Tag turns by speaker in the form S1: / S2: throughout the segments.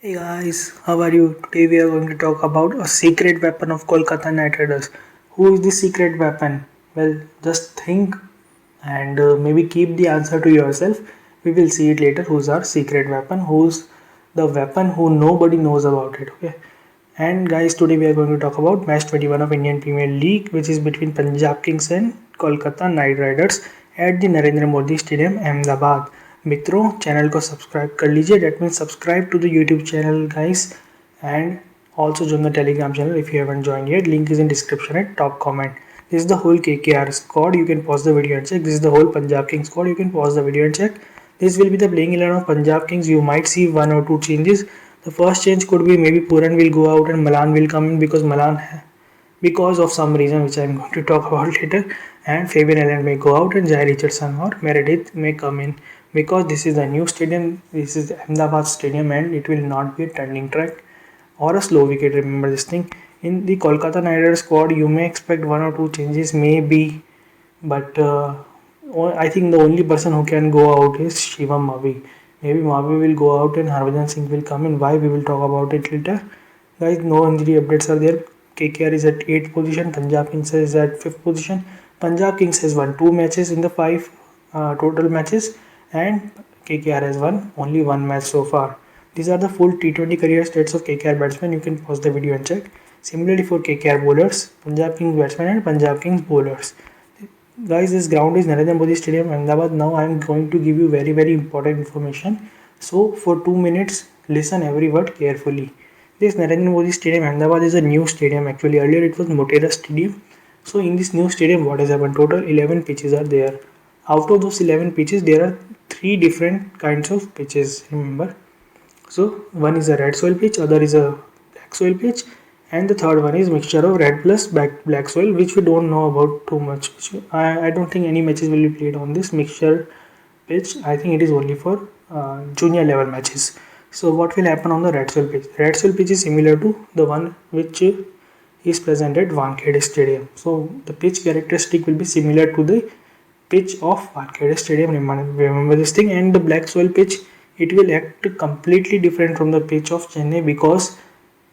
S1: Hey guys, how are you? Today we are going to talk about a secret weapon of Kolkata Knight Riders. Who is the secret weapon? Well, just think and maybe keep the answer to yourself. We will see it later. Who's our secret weapon? Who's the weapon who nobody knows about it? Okay. And guys, today we are going to talk about match 21 of Indian Premier League, which is between Punjab Kings and Kolkata Knight Riders at the Narendra Modi Stadium, Ahmedabad. मित्रों channel को subscribe कर लीजिए. That means subscribe to the YouTube channel, guys, and also join the Telegram channel if you haven't joined yet. Link is in description at top comment. This is the whole KKR squad. You can pause the video and check. This is the whole Punjab Kings squad. You can pause the video and check. This will be the playing 11 of Punjab Kings. You might see one or two changes. The first change could be maybe Puran will go out and Malan will come in because of some reason which I am going to talk about later, and Fabian Allen may go out and Jai Richardson or Meredith may come in because this is a new stadium. This is the Ahmedabad stadium and it will not be a turning track or a slow wicket. Remember this thing. In the Kolkata Knight Riders squad, you may expect one or two changes, maybe, but I think the only person who can go out is Shivam Mavi. Maybe Mavi will go out and Harbhajan Singh will come in. Why, we will talk about it later. Guys, no injury updates are there. KKR is at 8th position. Punjab Kings is at 5th position. Punjab Kings has won 2 matches in the 5 total matches, and KKR has won only 1 match so far. These are the full T20 career stats of KKR batsmen. You can pause the video and check. Similarly for KKR bowlers, Punjab Kings batsmen and Punjab Kings bowlers. Guys, this ground is Narendra Modi Stadium, Ahmedabad. Now I am going to give you very important information. So for 2 minutes, listen every word carefully. This Narendra Modi Stadium, Ahmedabad is a new stadium. Actually, earlier it was Motera Stadium. So in this new stadium, what has happened? Total 11 pitches are there. Out of those 11 pitches, there are 3 different kinds of pitches. Remember. So one is a red soil pitch, other is a black soil pitch, and the third one is mixture of red plus black soil, which we don't know about too much. I don't think any matches will be played on this mixture pitch. I think it is only for junior level matches. So what will happen on the red soil pitch? Red soil pitch is similar to the one which is present at Wankhede Stadium. So the pitch characteristic will be similar to the pitch of Wankhede Stadium. Remember this thing. And the black soil pitch, it will act completely different from the pitch of Chennai, because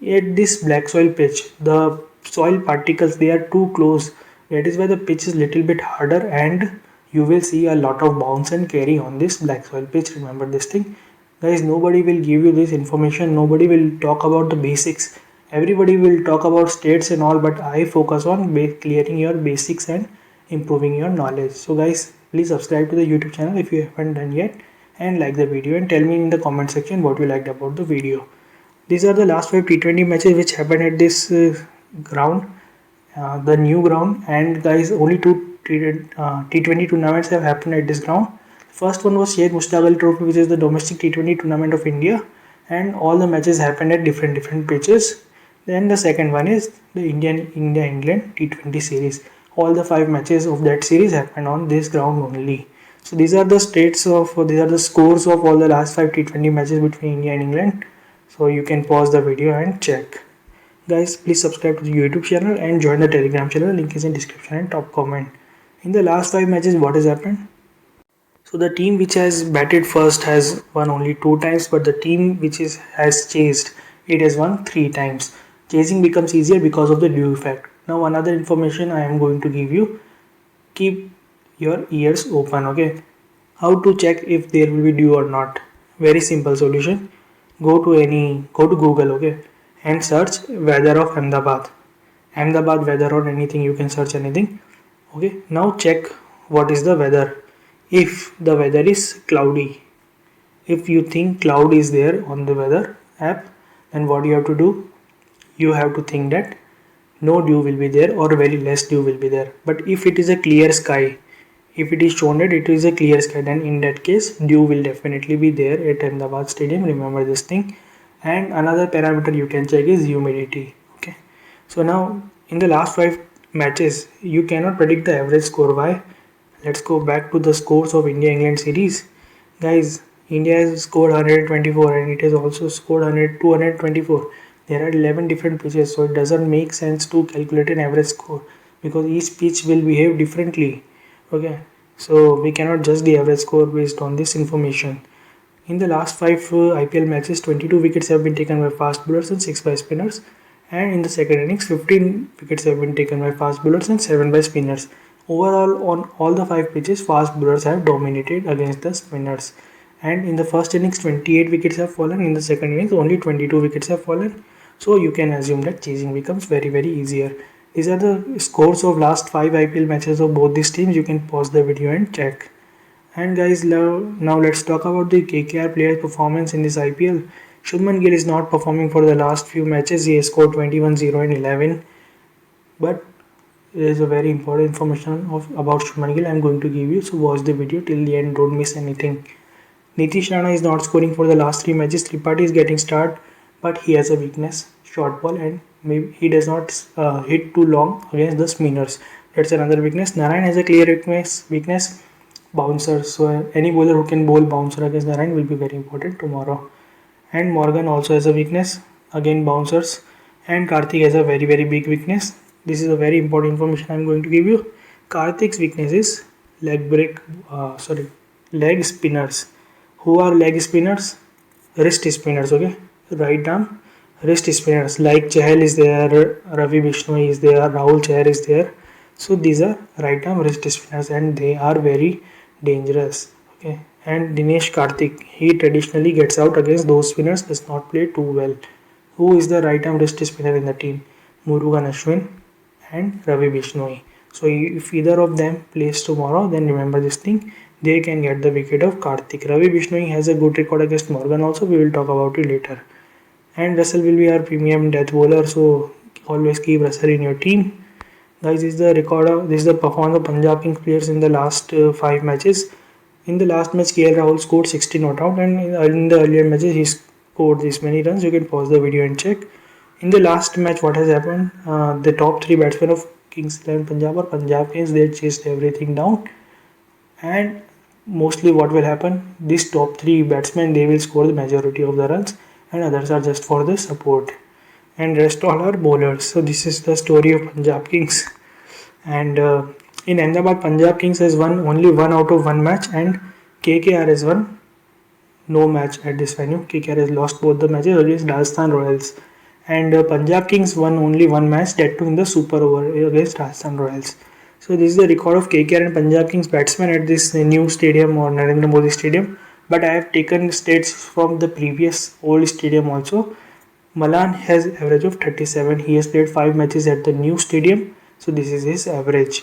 S1: at this black soil pitch, the soil particles, they are too close. That is why the pitch is little bit harder and you will see a lot of bounce and carry on this black soil pitch. Remember this thing. Guys, nobody will give you this information. Nobody will talk about the basics. Everybody will talk about stats and all, but I focus on clearing your basics and improving your knowledge. So guys, please subscribe to the YouTube channel if you haven't done yet, and like the video and tell me in the comment section what you liked about the video. These are the last 5 T20 matches which happened at this ground, the new ground, and guys, only 2 T20 tournaments have happened at this ground. First one was Sheikh Mushtaq Ali Trophy, which is the domestic T20 tournament of India, and all the matches happened at different pitches. Then the second one is the India-England T20 series. All the 5 matches of that series happened on this ground only. So these are the scores of all the last 5 T20 matches between India and England. So you can pause the video and check. Guys, please subscribe to the YouTube channel and join the Telegram channel. Link is in description and top comment. In the last 5 matches, what has happened? So the team which has batted first has won only 2 times, but the team which has chased, it has won 3 times. Chasing becomes easier because of the dew effect. Now another information I am going to give you. Keep your ears open, okay? How to check if there will be dew or not? Very simple solution. Go to Google, okay, and search weather of Ahmedabad weather or anything. You can search anything, okay. Now check what is the weather. If the weather is cloudy, if you think cloud is there on the weather app, then what you have to do, you have to think that no dew will be there or very less dew will be there. But if it is a clear sky, if it is shown that it is a clear sky, then in that case dew will definitely be there at Ahmedabad Stadium. Remember this thing. And another parameter you can check is humidity, okay. So now in the last 5 matches, you cannot predict the average score. Why? Let's go back to the scores of India-England series. Guys, India has scored 124 and it has also scored 224. There are 11 different pitches, so it doesn't make sense to calculate an average score because each pitch will behave differently, okay. So we cannot judge the average score based on this information. In the last 5 IPL matches, 22 wickets have been taken by fast bowlers and 6 by spinners. And in the second innings, 15 wickets have been taken by fast bowlers and 7 by spinners. Overall, on all the 5 pitches, fast bowlers have dominated against the spinners. And in the first innings, 28 wickets have fallen. In the second innings, only 22 wickets have fallen. So you can assume that chasing becomes very easier. These are the scores of last 5 IPL matches of both these teams. You can pause the video and check. And guys, now let's talk about the KKR players' performance in this IPL. Shubman Gill is not performing for the last few matches. He has scored 21, 0 and 11. But there is a very important information about Shubman Gill I am going to give you. So watch the video till the end. Don't miss anything. Nitish Rana is not scoring for the last 3 matches. Tripathi is getting start, but he has a weakness, short ball, and maybe he does not hit too long against the spinners. That's another weakness. Narayan has a clear weakness bouncer. So any bowler who can bowl bouncer against Narayan will be very important tomorrow. And Morgan also has a weakness, again bouncers. And Karthik has a very big weakness. This is a very important information I am going to give you. Karthik's weakness is leg spinners. Who are leg spinners? Wrist spinners. Okay, right arm wrist spinners like Chahal is there, Ravi Bishnoi is there, Rahul Chahar is there. So these are right arm wrist spinners and they are very dangerous. Okay, and Dinesh Karthik, he traditionally gets out against those spinners, does not play too well. Who is the right arm wrist spinner in the team? Murugan Ashwin and Ravi Bishnoi. So if either of them plays tomorrow, then remember this thing, they can get the wicket of Karthik. Ravi Bishnoi has a good record against Morgan also, we will talk about it later. And Russell will be our premium death bowler, so always keep Russell in your team. Guys, this is the performance of Punjab Kings players in the last 5 matches. In the last match, KL Rahul scored 60 not out, and in the earlier matches, he scored this many runs. You can pause the video and check. In the last match, what has happened? The top 3 batsmen of Kings 11 Punjab or Punjab Kings, they chased everything down. And mostly what will happen? These top 3 batsmen, they will score the majority of the runs, and others are just for the support. And rest all are bowlers. So this is the story of Punjab Kings. And in Ahmedabad, Punjab Kings has won only 1 out of 1 match, and KKR has won no match at this venue. KKR has lost both the matches against Rajasthan Royals. And Punjab Kings won only 1 match, that too in the super over against Rajasthan Royals. So this is the record of KKR and Punjab Kings batsmen at this new stadium or Narendra Modi Stadium. But I have taken stats from the previous old stadium also. Malan has average of 37. He has played 5 matches at the new stadium. So this is his average.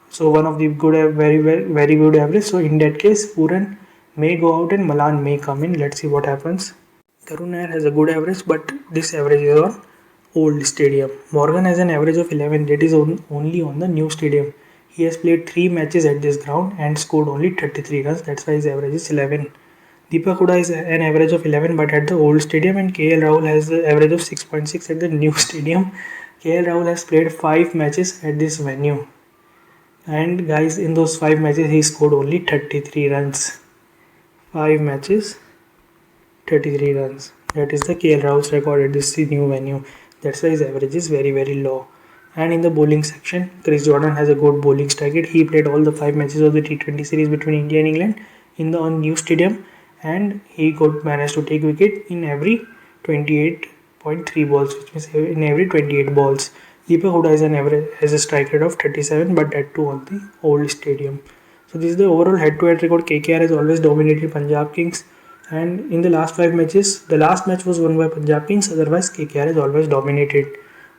S1: So one of the very good average. So in that case, Pooran may go out and Malan may come in. Let's see what happens. Karun Nair has a good average, but this average is on old stadium. Morgan has an average of 11. That is only on the new stadium. He has played 3 matches at this ground and scored only 33 runs. That's why his average is 11. Deepak Hooda is an average of 11 but at the old stadium, and KL Rahul has the average of 6.6 at the new stadium. KL Rahul has played 5 matches at this venue, and guys, in those 5 matches he scored only 33 runs. 5 matches, 33 runs. That is the KL Rahul's record at this new venue. That's why his average is very low. And in the bowling section, Chris Jordan has a good bowling strike rate. He played all the 5 matches of the T20 series between India and England in the new stadium, and he managed to take wicket in every 28.3 balls, which means in every 28 balls. Deepak Hooda has a strike rate of 37, but that too on the old stadium. So this is the overall head-to-head record. KKR has always dominated Punjab Kings, and in the last 5 matches, the last match was won by Punjab Kings. Otherwise, KKR has always dominated.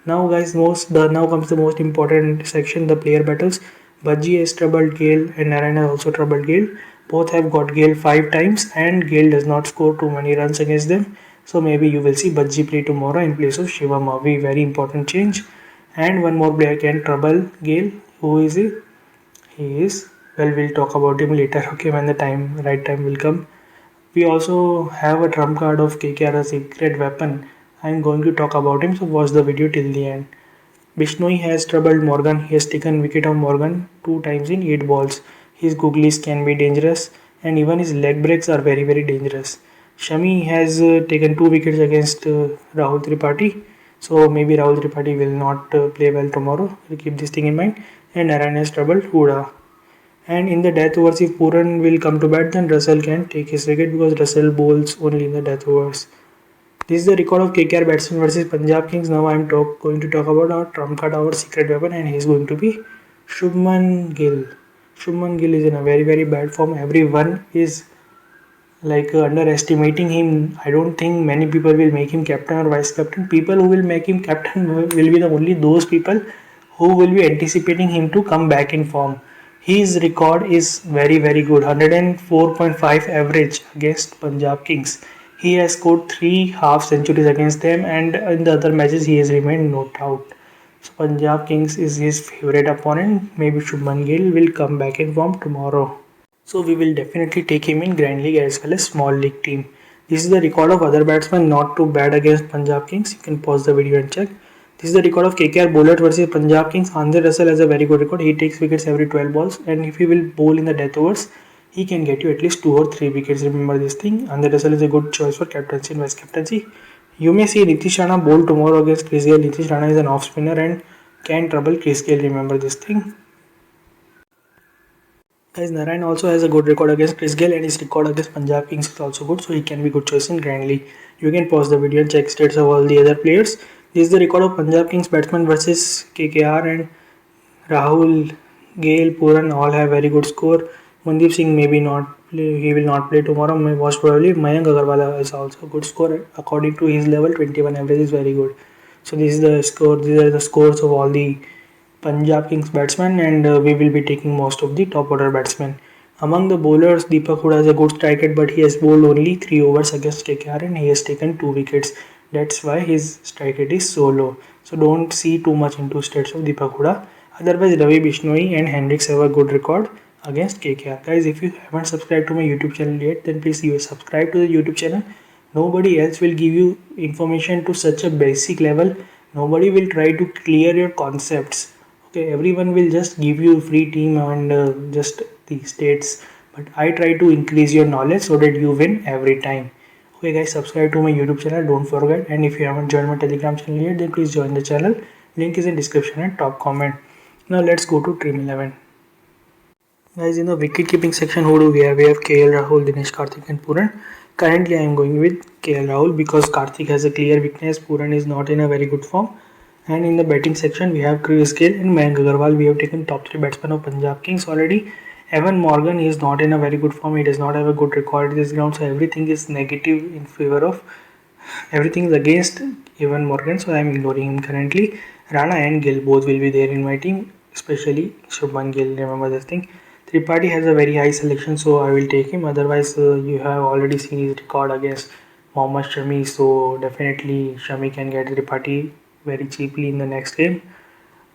S1: Now, guys, now comes the most important section: the player battles. Bajji has troubled Gale, and Narayan has also troubled Gale. Both have got Gale 5 times, and Gale does not score too many runs against them. So maybe you will see Bajji play tomorrow in place of Shivam Mavi. Very important change. And one more player can trouble Gale. Who is he? He is, well, we'll talk about him later. Okay, when the right time will come. We also have a trump card of KKR, a secret weapon. I'm going to talk about him, so watch the video till the end. Bishnoi has troubled Morgan. He has taken wicket of Morgan 2 times in 8 balls. His googlies can be dangerous, and even his leg breaks are very dangerous. Shami has taken 2 wickets against Rahul Tripathi. So maybe Rahul Tripathi will not play well tomorrow. We'll keep this thing in mind. And Narayan has troubled Hooda. And in the death overs, if Puran will come to bat, then Russell can take his wicket because Russell bowls only in the death overs. This is the record of KKR batsman versus Punjab Kings. Now I am going to talk about our trump card, our secret weapon, and he is going to be Shubman Gill. Shubman Gill is in a very bad form. Everyone is underestimating him. I don't think many people will make him captain or vice captain. People who will make him captain will be the only those people who will be anticipating him to come back in form. His record is very good. 104.5 average against Punjab Kings. He has scored 3 half centuries against them, and in the other matches he has remained not out. So Punjab Kings is his favorite opponent. Maybe Shubman Gill will come back in form tomorrow. So we will definitely take him in Grand League as well as Small League team. This is the record of other batsmen not to bat against Punjab Kings. You can pause the video and check. This is the record of KKR bowler versus Punjab Kings. Andre Russell has a very good record. He takes wickets every 12 balls, and if he will bowl in the death overs, he can get you at least 2 or 3 wickets. Remember this thing. Andre Russell is a good choice for captaincy and vice captaincy. You may see Nitish Rana bowl tomorrow against Chris Gayle. Nitish Rana is an off spinner and can trouble Chris Gayle. Remember this thing. Guys, Narayan also has a good record against Chris Gayle, and his record against Punjab Kings is also good, so he can be good choice in Grand League. You can pause the video and check stats of all the other players. This is the record of Punjab Kings batsmen versus KKR, and Rahul, Gayle, Puran all have very good score. Mandeep Singh maybe not play, he will not play tomorrow. Most probably Mayank Agarwal has also a good score according to his level. 21 average is very good. So this is the score. These are the scores of all the Punjab Kings batsmen, and we will be taking most of the top order batsmen. Among the bowlers, Deepak Hooda is a good strike rate, but he has bowled only 3 overs against KKR and he has taken 2 wickets. That's why his strike rate is so low. So don't see too much into stats of Deepak Hooda. Otherwise, Ravi Bishnoi and Hendricks have a good record against KKR. Guys, if you haven't subscribed to my YouTube channel yet, then please subscribe to the YouTube channel. Nobody else will give you information to such a basic level. Nobody will try to clear your concepts. Okay, everyone will just give you free team and just the states, but I try to increase your knowledge so that you win every time. Okay guys, subscribe to my YouTube channel, don't forget, and if you haven't joined my Telegram channel yet, then please join the channel. Link is in description and top comment. Now let's go to Dream 11. Guys, in the wicket keeping section, who do we have? We have KL Rahul, Dinesh Karthik and Puran. Currently I am going with KL Rahul because Karthik has a clear weakness. Puran is not in a very good form. And in the batting section, we have Chris Gayle and Mayank Agarwal. We have taken top 3 batsmen of Punjab Kings already. Evan Morgan is not in a very good form. He does not have a good record at this ground. So everything is negative in favor of, everything is against Evan Morgan. So I am ignoring him currently. Rana and Gill both will be there in my team, especially Shubman Gill. Remember this thing. Tripathi has a very high selection, so I will take him. Otherwise, you have already seen his record against Mohammad Shami. So definitely Shami can get Tripathi very cheaply in the next game.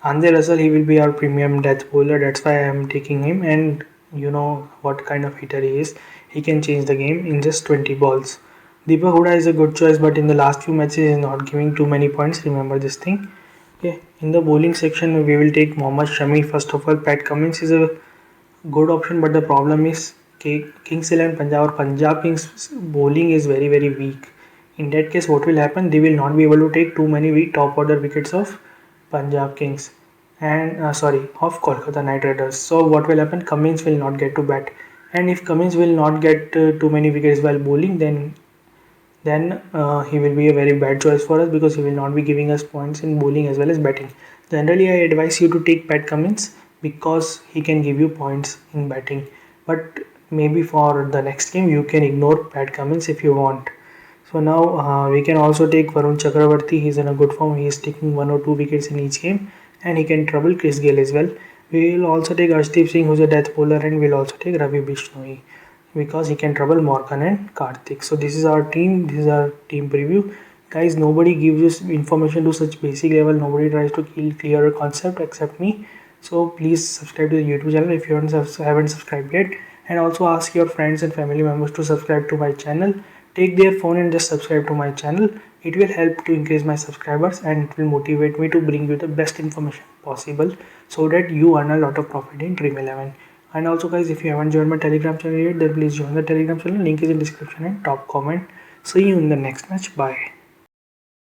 S1: Andre Russell, he will be our premium death bowler. That's why I am taking him, and you know what kind of hitter he is. He can change the game in just 20 balls. Deepak Hooda is a good choice, but in the last few matches he is not giving too many points. Remember this thing. Okay. In the bowling section, we will take Mohammad Shami. First of all, Pat Cummins is a good option, but the problem is Kings 11 Punjab or Punjab Kings bowling is very weak. In that case, what will happen? They will not be able to take too many top order wickets of Punjab Kings and of Kolkata Knight Riders. So what will happen? Cummins will not get to bat, and if Cummins will not get too many wickets while bowling, then he will be a very bad choice for us because he will not be giving us points in bowling as well as batting. Generally, I advise you to take Pat Cummins because he can give you points in batting, but maybe for the next game you can ignore Pat Cummins if you want. So now we can also take Varun Chakravarti. He is in a good form. He is taking 1 or 2 wickets in each game, and he can trouble Chris Gayle as well. We will also take Arshdeep Singh, who is a death bowler, and we will also take Ravi Bishnoi because he can trouble Morgan and Karthik. So this is our team. This is our team preview. Guys, nobody gives you information to such basic level. Nobody tries to clear a concept except me. So please subscribe to the YouTube channel if you haven't subscribed yet, and also ask your friends and family members to subscribe to my channel. Take their phone and just subscribe to my channel. It will help to increase my subscribers, and it will motivate me to bring you the best information possible so that you earn a lot of profit in Dream 11. And also guys, if you haven't joined my Telegram channel yet, then please join the Telegram channel. Link is in description and top comment. See you in the next match. Bye.